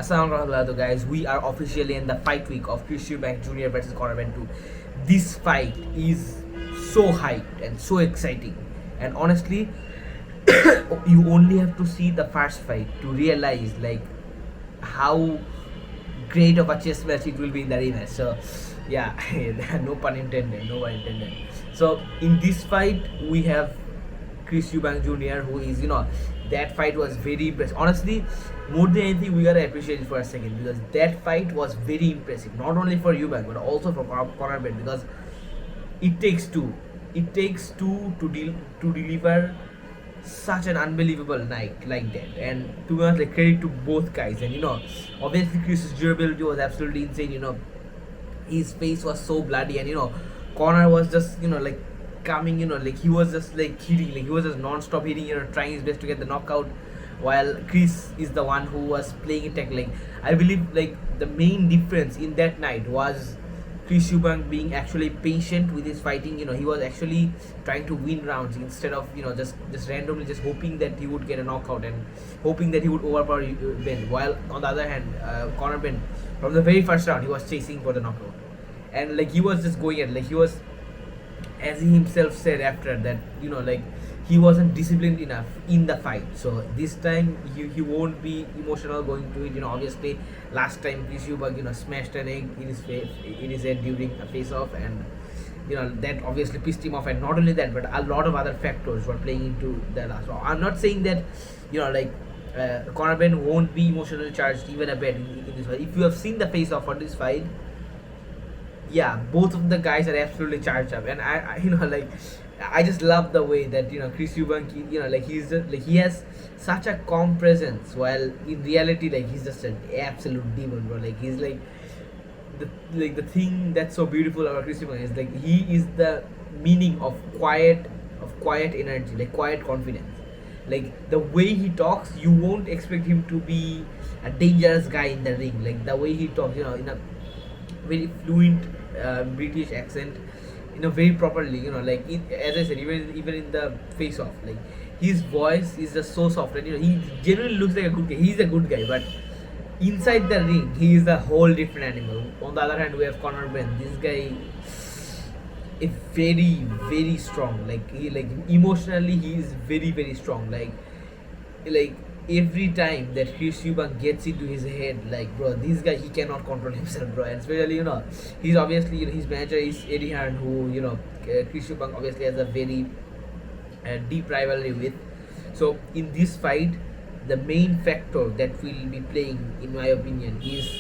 Assalamualaikum guys, we are officially in the fight week of Chris Eubank Jr versus Conor Benn 2. This fight is so hyped and so exciting, and honestly, you only have to see the first fight to realize like how great of a chess match it will be in the rematch. So yeah, no pun intended, no pun intended. So in this fight we have Chris Eubank Jr., who is, that fight was very impressive. Honestly, more than anything, we gotta appreciate it for a second because that fight was very impressive. Not only for Eubank, but also for Conor Benn, because it takes two. It takes two to deliver such an unbelievable night like that. And to be honest, like, credit to both guys. And obviously Chris's durability was absolutely insane. His face was so bloody, and Conor was just like coming, like he was just like hitting, like he was just non-stop hitting, trying his best to get the knockout, while Chris is the one who was playing it tackling. I believe like the main difference in that night was Chris Eubank being actually patient with his fighting. He was actually trying to win rounds instead of just randomly just hoping that he would get a knockout and hoping that he would overpower Ben. While on the other hand, Conor Benn, from the very first round, he was chasing for the knockout, and like he was just going at, like he was, as he himself said after that, like he wasn't disciplined enough in the fight. So this time he won't be emotional going to it. Obviously last time Chris Eubank smashed an egg in his face, in his head during a face off, and that obviously pissed him off. And not only that, but a lot of other factors were playing into the last round. I'm not saying that Conor Benn won't be emotionally charged even a bit in this fight. If you have seen the face off for this fight, yeah, both of the guys are absolutely charged up, and I like I just love the way that Chris Eubank, like he's just, like he has such a calm presence, while in reality like he's just an absolute demon, bro. Like he's like the thing that's so beautiful about Chris Eubank is like he is the meaning of quiet energy, like quiet confidence. Like the way he talks, you won't expect him to be a dangerous guy in the ring. Like the way he talks, in a very fluent British accent, very properly. Like as I said, even in the face off, like his voice is just so soft, and he generally looks like a good guy. He's a good guy, but inside the ring, he is a whole different animal. On the other hand, we have Conor Benn. This guy is very, very strong. Like emotionally, he is very, very strong. Like every time that Chris Eubank gets into his head, like bro, this guy, he cannot control himself, bro. And especially he's obviously his manager is Eddie Hearn, who Chris Eubank obviously has a very deep rivalry with. So in this fight, the main factor that will be playing, in my opinion, is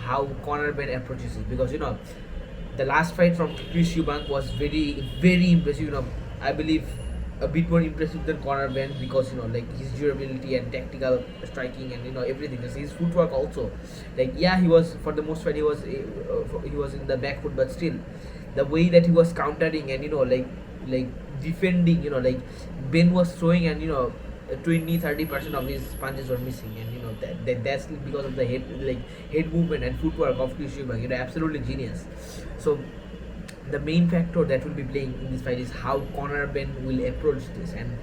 how Conor Benn approaches it, because the last fight from Chris Eubank was very, very impressive. I believe a bit more impressive than Conor Benn, because like his durability and tactical striking and everything. Just his footwork also. Like yeah, he was, for the most part, he was in the back foot, but still the way that he was countering and like defending, like Ben was throwing, and 20-30% of his punches were missing, and that's because of the head movement and footwork of Chris Eubank. Absolutely genius. So the main factor that will be playing in this fight is how Conor Benn will approach this, and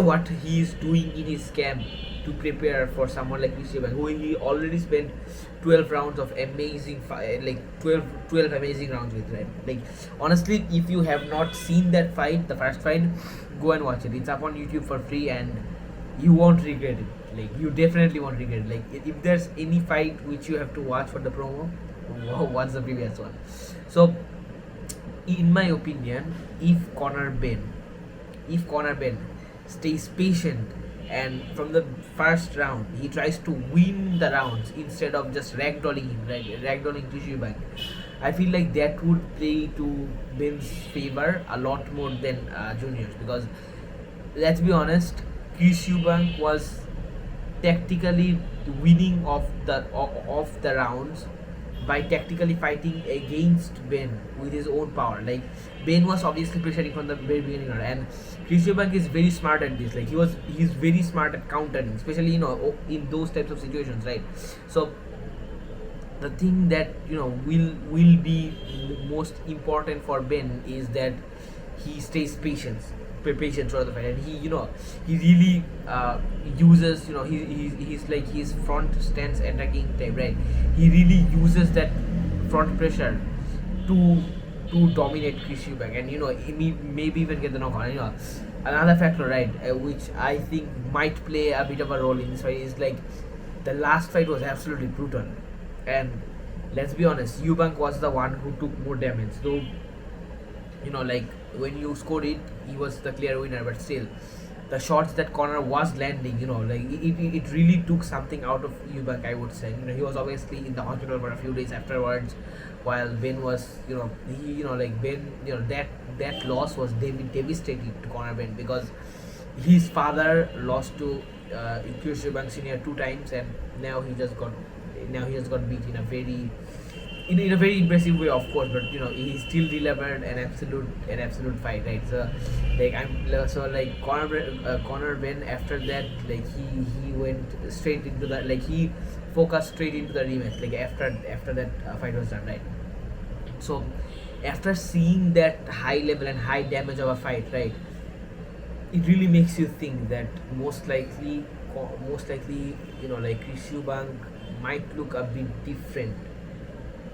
what he is doing in his camp to prepare for someone like Chris Eubank, who he already spent 12 rounds of amazing fight, like 12 amazing rounds with, right? Like honestly, if you have not seen that fight, the first fight, go and watch it. It's up on YouTube for free, and you won't regret it. Like you definitely won't regret it. Like if there's any fight which you have to watch for the promo, watch the previous one. So in my opinion, if Conor Benn stays patient, and from the first round he tries to win the rounds instead of just ragdolling him, right? Ragdolling Chris Eubank, I feel like that would play to Benn's favor a lot more than Junior's, because let's be honest, Chris Eubank was tactically winning of the rounds by tactically fighting against Ben with his own power. Like Ben was obviously pressuring from the very beginning, and Chris Eubank is very smart at this. Like he's very smart at countering, especially in those types of situations, right? So the thing that will be most important for Ben is that he stays patient. patient throughout the fight, and he really uses, he's like his front stance attacking type, right? He really uses that front pressure to dominate Chris Eubank, and maybe even get the knockout. Another factor, right, which I think might play a bit of a role in this fight is like the last fight was absolutely brutal, and let's be honest, Eubank was the one who took more damage, though. Like when you scored it, he was the clear winner, but still, the shots that Conor was landing, like it really took something out of Eubank, I would say. He was obviously in the hospital for a few days afterwards, while Ben was, like Ben, that loss was devastating to Conor Benn, because his father lost to Chris Eubank Jr. 2 times, and now he just got beat in a very impressive way, of course. But he still delivered an absolute fight, right? So like Conor Benn, after that, like he went straight into the, like he focused straight into the rematch, like after that fight was done, right? So after seeing that high level and high damage of a fight, right, it really makes you think that most likely like Chris Eubank might look a bit different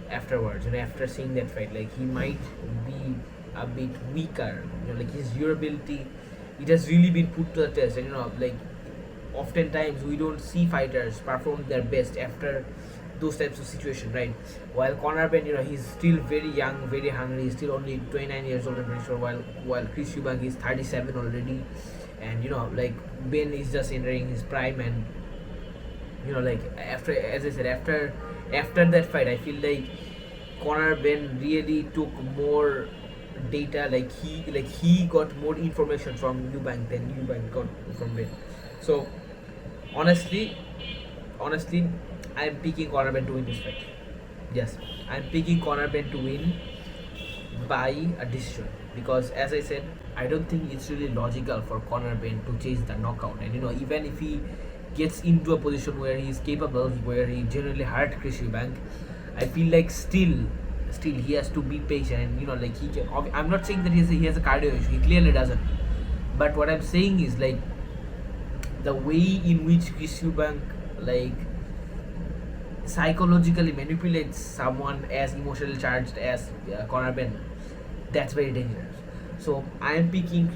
afterwards, and after seeing that fight, like he might be a bit weaker. Like his durability, it has really been put to the test, and like oftentimes we don't see fighters perform their best after those types of situations, right? While Conor Benn, he's still very young, very hungry. He's still only 29 years old, I'm pretty sure. While Chris Eubank is 37 already, and like Ben is just entering his prime, and like after, as I said, after that fight, I feel like Conor Benn really took more data. Like he got more information from Eubank than Eubank got from Ben. So honestly, I'm picking Conor Benn to win this fight. Yes, I'm picking Conor Benn to win by a decision, because as I said, I don't think it's really logical for Conor Benn to chase the knockout. And even if he gets into a position where he's capable, where he generally hurt Chris Eubank, I feel like still he has to be patient, and like he can. I'm not saying that he has a cardio issue. He clearly doesn't. But what I'm saying is, like, the way in which Chris Eubank, like, psychologically manipulates someone as emotionally charged as Conor Benn, that's very dangerous. So I am picking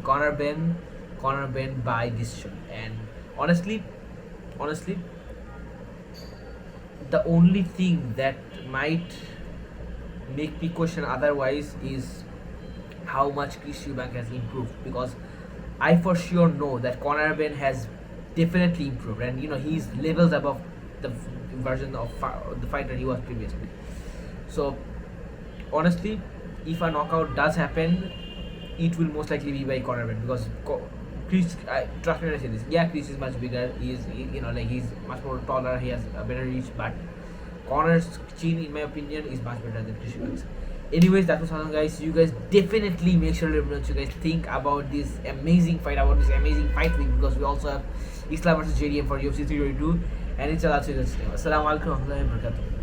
Conor Benn by decision. And honestly, the only thing that might make me question otherwise is how much Chris Eubank has improved, because I for sure know that Conor Benn has definitely improved, and he's levels above the version of the fighter he was previously. So honestly, if a knockout does happen, it will most likely be by Conor Benn, because Chris, trust me when I say this, yeah, Chris is much bigger. He's he's much more taller. He has a better reach, but Conor's chin, in my opinion, is much better than Chris Eubank's. Anyways, that was awesome, guys. You guys definitely make sure to let me know what you guys think about this amazing fight, week, because we also have Islam versus JDM for UFC 322, and it's allowed to. Assalamu alaikum warahmatullahi wabarakatuh.